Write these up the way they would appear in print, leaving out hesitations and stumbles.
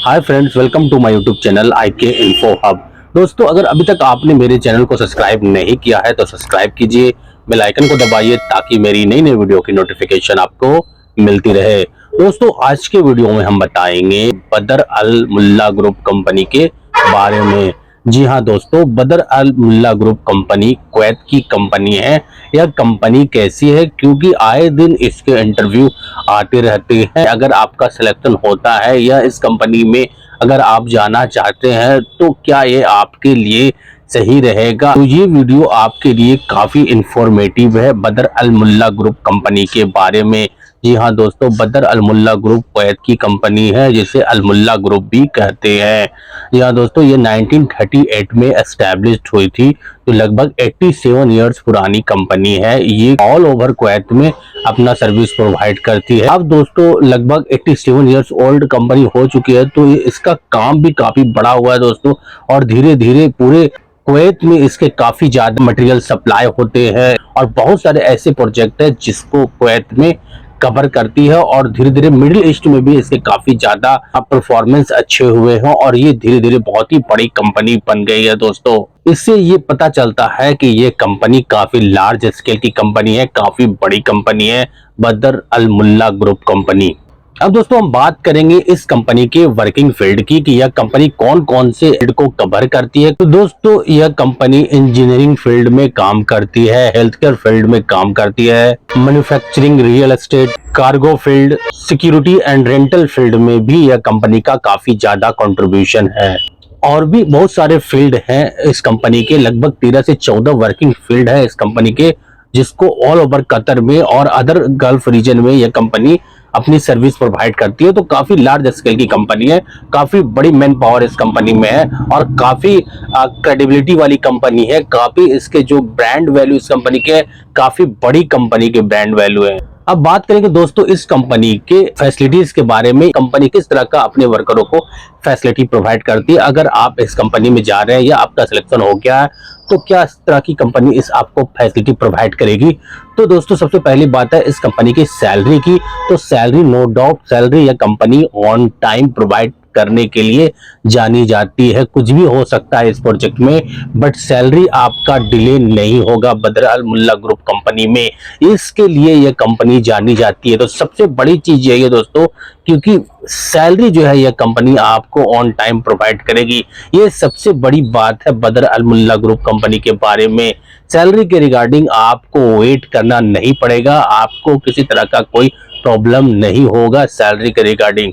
Hi friends, welcome to my YouTube channel IK info hub. दोस्तों, अगर अभी तक आपने मेरे चैनल को सब्सक्राइब नहीं किया है तो सब्सक्राइब कीजिए, बेल आइकन को दबाइए ताकि मेरी नई नई वीडियो की नोटिफिकेशन आपको मिलती रहे। दोस्तों, आज के वीडियो में हम बताएंगे बदर अल मुल्ला ग्रुप कंपनी के बारे में। जी हाँ दोस्तों, बदर अल मुल्ला ग्रुप कंपनी कुवैत की कंपनी है। यह कंपनी कैसी है, क्योंकि आए दिन इसके इंटरव्यू आते रहते हैं। अगर आपका सिलेक्शन होता है या इस कंपनी में अगर आप जाना चाहते हैं तो क्या ये आपके लिए सही रहेगा। तो ये वीडियो आपके लिए काफी इंफॉर्मेटिव है बदर अल मुल्ला ग्रुप कंपनी के बारे में। जी हाँ दोस्तों, बदर अल मुल्ला ग्रुप कुवैत की कंपनी है, जिसे अल मुल्ला ग्रुप भी कहते हैं। जी हाँ दोस्तों, ये 1938 में एस्टैब्लिश्ड हुई थी, तो लगभग 87 इयर्स पुरानी कंपनी है। ये ऑल ओवर कुवैत में अपना सर्विस प्रोवाइड करती है। अब दोस्तों लगभग 87 इयर्स ओल्ड कंपनी हो चुकी है, तो इसका काम भी काफी बड़ा हुआ है दोस्तों, और धीरे धीरे पूरे कुवैत में इसके काफी ज्यादा मटेरियल सप्लाई होते हैं और बहुत सारे ऐसे प्रोजेक्ट है जिसको कुवैत में कवर करती है। और धीरे धीरे मिडिल ईस्ट में भी इसके काफी ज्यादा परफॉर्मेंस अच्छे हुए हैं और ये धीरे धीरे बहुत ही बड़ी कंपनी बन गई है दोस्तों। इससे ये पता चलता है कि ये कंपनी काफी लार्ज स्केल की कंपनी है, काफी बड़ी कंपनी है बदर अल मुल्ला ग्रुप कंपनी। अब दोस्तों हम बात करेंगे इस कंपनी के वर्किंग फील्ड की कि यह कंपनी कौन कौन से फील्ड को कवर करती है। तो दोस्तों यह कंपनी इंजीनियरिंग फील्ड में काम करती है, हेल्थ केयर फील्ड में काम करती है, manufacturing, real estate, cargo field, security and rental field में भी यह कंपनी का काफी ज्यादा कंट्रीब्यूशन है। और भी बहुत सारे फील्ड हैं इस कंपनी के, लगभग 13 से 14 वर्किंग फील्ड है इस कंपनी के, जिसको ऑल ओवर कतर में और अदर गल्फ रीजन में यह कंपनी अपनी सर्विस प्रोवाइड करती है। तो काफी लार्ज स्केल की कंपनी है, काफी बड़ी मैन पावर इस कंपनी में है और काफी क्रेडिबिलिटी वाली कंपनी है। काफी इसके जो ब्रांड वैल्यू इस कंपनी के, काफी बड़ी कंपनी के ब्रांड वैल्यू है। अब बात करेंगे दोस्तों इस कंपनी के फैसिलिटीज के बारे में, कंपनी किस तरह का अपने वर्करों को फैसिलिटी प्रोवाइड करती है। अगर आप इस कंपनी में जा रहे हैं या आपका सिलेक्शन हो गया है तो क्या इस तरह की कंपनी इस आपको फैसिलिटी प्रोवाइड करेगी। तो दोस्तों सबसे पहली बात है इस कंपनी की सैलरी की। तो सैलरी, नो डाउट सैलरी यह कंपनी ऑन टाइम प्रोवाइड करने के लिए जानी जाती है। कुछ भी हो सकता है इस प्रोजेक्ट में, बट सैलरी आपका डिले नहीं होगा बदर अल मुल्ला ग्रुप कंपनी में। इसके लिए यह कंपनी जानी जाती है। तो सबसे बड़ी चीज यही है दोस्तों, क्योंकि सैलरी जो है यह कंपनी आपको ऑन टाइम प्रोवाइड करेगी। ये सबसे बड़ी बात है बदर अल मुल्ला ग्रुप कंपनी के बारे में। सैलरी के रिगार्डिंग आपको वेट करना नहीं पड़ेगा, आपको किसी तरह का कोई प्रॉब्लम नहीं होगा सैलरी के रिगार्डिंग।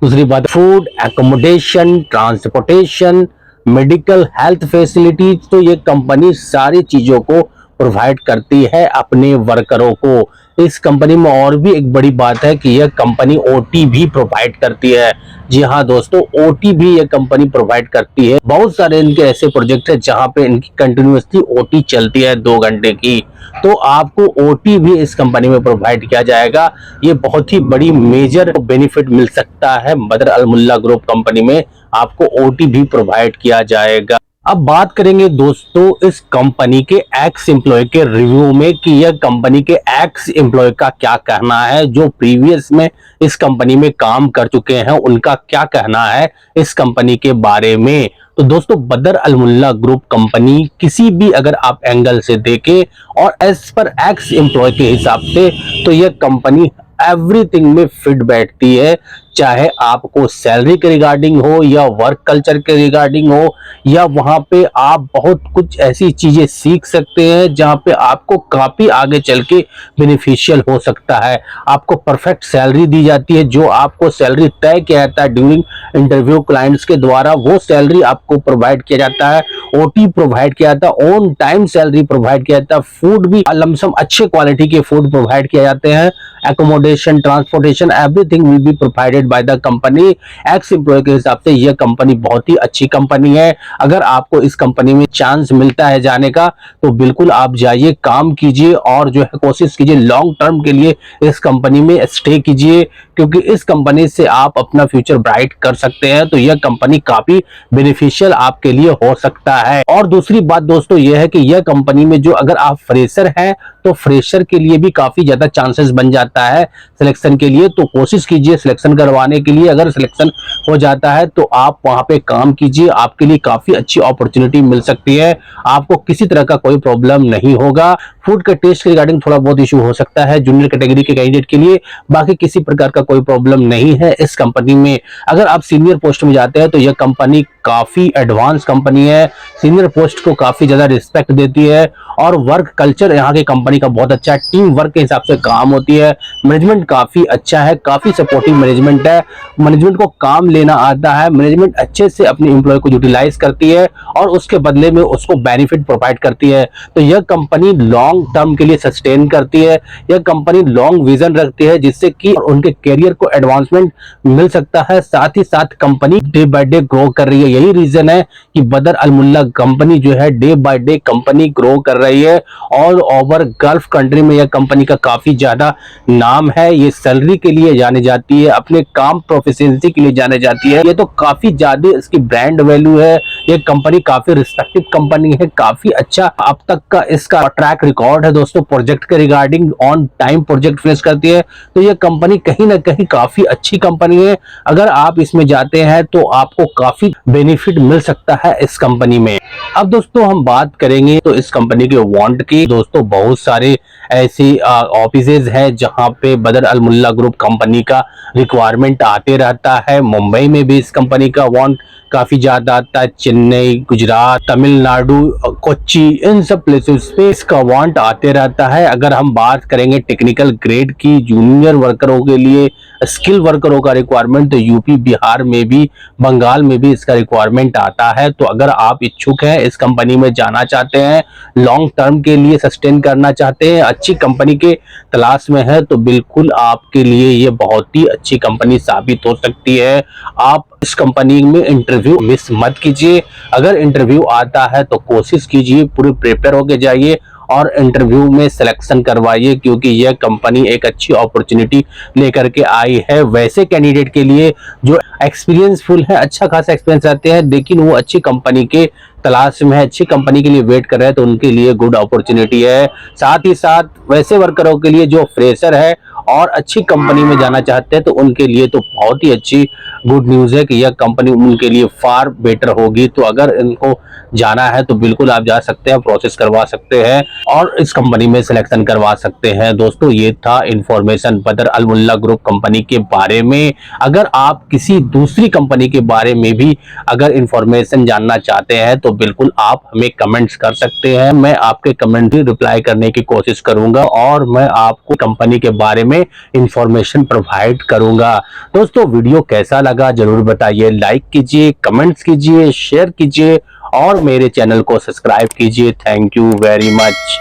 दूसरी बात, food, accommodation, transportation, medical, health facilities, तो ये कंपनी सारी चीजों को प्रोवाइड करती है अपने वर्करों को। इस कंपनी में और भी एक बड़ी बात है कि यह कंपनी OT भी प्रोवाइड करती है। जी हाँ दोस्तों, OT भी यह कंपनी प्रोवाइड करती है। बहुत सारे इनके ऐसे प्रोजेक्ट है जहां पे इनकी कंटिन्यूअसली OT चलती है 2 घंटे की, तो आपको OT भी इस कंपनी में प्रोवाइड किया जाएगा। ये बहुत ही बड़ी मेजर बेनिफिट मिल सकता है बदर अल मुल्ला ग्रुप कंपनी में, आपको OT भी प्रोवाइड किया जाएगा। अब बात करेंगे दोस्तों इस कंपनी के एक्स एम्प्लॉय के रिव्यू में कि यह कंपनी के एक्स एम्प्लॉय का क्या कहना है, जो प्रीवियस में इस कंपनी में काम कर चुके हैं उनका क्या कहना है इस कंपनी के बारे में। तो दोस्तों बदर अल मुल्ला ग्रुप कंपनी किसी भी अगर आप एंगल से देखें और एज पर एक्स एम्प्लॉय के हिसाब से, तो यह कंपनी एवरीथिंग में फिट बैठती है। चाहे आपको सैलरी के रिगार्डिंग हो या वर्क कल्चर के रिगार्डिंग हो, या वहां पे आप बहुत कुछ ऐसी चीजें सीख सकते हैं जहां पे आपको काफी आगे चल के बेनिफिशियल हो सकता है। आपको परफेक्ट सैलरी दी जाती है, जो आपको सैलरी तय किया जाता है ड्यूरिंग इंटरव्यू क्लाइंट्स के द्वारा, वो सैलरी आपको प्रोवाइड किया जाता है। OT प्रोवाइड किया जाता है, ऑन टाइम सैलरी प्रोवाइड किया जाता है, फूड भी लमसम अच्छे क्वालिटी के फूड प्रोवाइड किए जाते हैं, accommodation, transportation, everything will be provided by the company. Ex employee के हिसाब से यह कंपनी बहुत ही अच्छी कंपनी है। अगर आपको इस कंपनी में चांस मिलता है जाने का तो बिल्कुल आप जाइए, काम कीजिए और जो है कोशिश कीजिए लॉन्ग टर्म के लिए इस कंपनी में स्टे कीजिए, क्योंकि इस कंपनी से आप अपना फ्यूचर ब्राइट कर सकते हैं। तो यह कंपनी काफी बेनिफिशियल आपके लिए हो सकता है। और दूसरी बात दोस्तों यह है कि यह कंपनी में जो अगर आप फ्रेशर हैं तो फ्रेशर के लिए भी काफी ज्यादा चांसेस बन जाता है सिलेक्शन के लिए। तो कोशिश कीजिए सिलेक्शन करवा करवाने के लिए अगर सिलेक्शन हो जाता है तो आप वहां पे काम कीजिए, आपके लिए काफी अच्छी अपॉर्चुनिटी मिल सकती है, आपको किसी तरह का कोई प्रॉब्लम नहीं होगा। फूड के टेस्ट के रिगार्डिंग थोड़ा बहुत इशू हो सकता है जूनियर कैटेगरी के कैंडिडेट के लिए, बाकी किसी प्रकार का कोई प्रॉब्लम नहीं है इस कंपनी में। अगर आप सीनियर पोस्ट में जाते हैं तो यह कंपनी काफी एडवांस कंपनी है, सीनियर पोस्ट को काफी ज्यादा रिस्पेक्ट देती है और वर्क कल्चर यहाँ की कंपनी का बहुत अच्छा है, टीम वर्क के हिसाब से काम होती है, मैनेजमेंट काफी अच्छा है, काफी सपोर्टिव मैनेजमेंट है, मैनेजमेंट को काम लेना आता है, मैनेजमेंट अच्छे से अपने एम्प्लॉय को यूटिलाइज करती है और उसके बदले में उसको बेनिफिट प्रोवाइड करती है। तो यह कंपनी लॉन्ग टर्म के लिए सस्टेन करती है, यह कंपनी लॉन्ग विजन रखती है जिससे कि उनके कैरियर को एडवांसमेंट मिल सकता है। साथ ही साथ company day by day grow कर रही है, यही रीजन है कि बदर अलमुल्ला कंपनी जो है day by day company grow कर रही है। ऑल ओवर गल्फ कंट्री में यह कंपनी का काफी ज्यादा नाम है, ये सैलरी के लिए जाने जाती है, अपने काम प्रोफिशिएंसी के लिए जाने जाती है, ये तो काफी ज्यादा इसकी ब्रांड वैल्यू है। ये कंपनी काफी रिस्पेक्टिव कंपनी है, काफी अच्छा अब तक का इसका ट्रैक रिकॉर्ड है दोस्तों, प्रोजेक्ट के regarding on time project finish करती है। तो ये कंपनी कहीं ना कहीं काफी अच्छी कंपनी है, अगर आप इसमें जाते हैं तो आपको काफी बेनिफिट मिल सकता है इस कंपनी में। अब दोस्तों हम बात करेंगे तो इस कंपनी के वांट की। दोस्तों बहुत सारे ऐसी ऑफिसेज हैं जहां पे बदर अलमुल्ला ग्रुप कंपनी का रिक्वायरमेंट आते रहता है। मुंबई में भी इस कंपनी का वांट काफी ज्यादा आता है, चेन्नई, गुजरात, तमिलनाडु, कोच्चि, इन सब प्लेसेस पे इसका वांट आते रहता है। अगर हम बात करेंगे टेक्निकल ग्रेड की जूनियर वर्करों के लिए, स्किल वर्करों का रिक्वायरमेंट, तो यूपी, बिहार में भी, बंगाल में भी इसका रिक्वायरमेंट आता है। तो अगर आप इच्छुक हैं, इस कंपनी में जाना चाहते हैं, लॉन्ग टर्म के लिए सस्टेन करना चाहते हैं, अच्छी कंपनी के तलाश में है, तो बिल्कुल आपके लिए ये बहुत ही अच्छी कंपनी साबित हो सकती है। आप इस कंपनी में इंटरव्यू मिस मत कीजिए, अगर इंटरव्यू आता है तो कोशिश कीजिए, पूरे प्रिपेयर होके जाइए और इंटरव्यू में सिलेक्शन करवाइए, क्योंकि यह कंपनी एक अच्छी अपॉर्चुनिटी लेकर के आई है वैसे कैंडिडेट के लिए जो एक्सपीरियंसफुल है, अच्छा खासा एक्सपीरियंस रहते हैं, लेकिन वो अच्छी कंपनी के तलाश में है, अच्छी कंपनी के लिए वेट कर रहे हैं, तो उनके लिए गुड अपॉर्चुनिटी है। साथ ही साथ वैसे वर्करों के लिए जो फ्रेशर है और अच्छी कंपनी में जाना चाहते हैं, तो उनके लिए तो बहुत ही अच्छी गुड न्यूज है कि यह कंपनी उनके लिए फार बेटर होगी। तो अगर इनको जाना है तो बिल्कुल आप जा सकते हैं, प्रोसेस करवा सकते हैं और इस कंपनी में सिलेक्शन करवा सकते हैं। दोस्तों ये था इंफॉर्मेशन बदर अलमुल्ला ग्रुप कंपनी के बारे में। अगर आप किसी दूसरी कंपनी के बारे में भी अगर इंफॉर्मेशन जानना चाहते हैं तो बिल्कुल आप हमें कमेंट्स कर सकते हैं, मैं आपके कमेंट भी रिप्लाई करने की कोशिश करूंगा और मैं आपको कंपनी के बारे में इंफॉर्मेशन प्रोवाइड करूंगा। दोस्तों वीडियो कैसा लगा जरूर बताइए, लाइक कीजिए, कमेंट्स कीजिए, शेयर कीजिए और मेरे चैनल को सब्सक्राइब कीजिए। Thank you very much.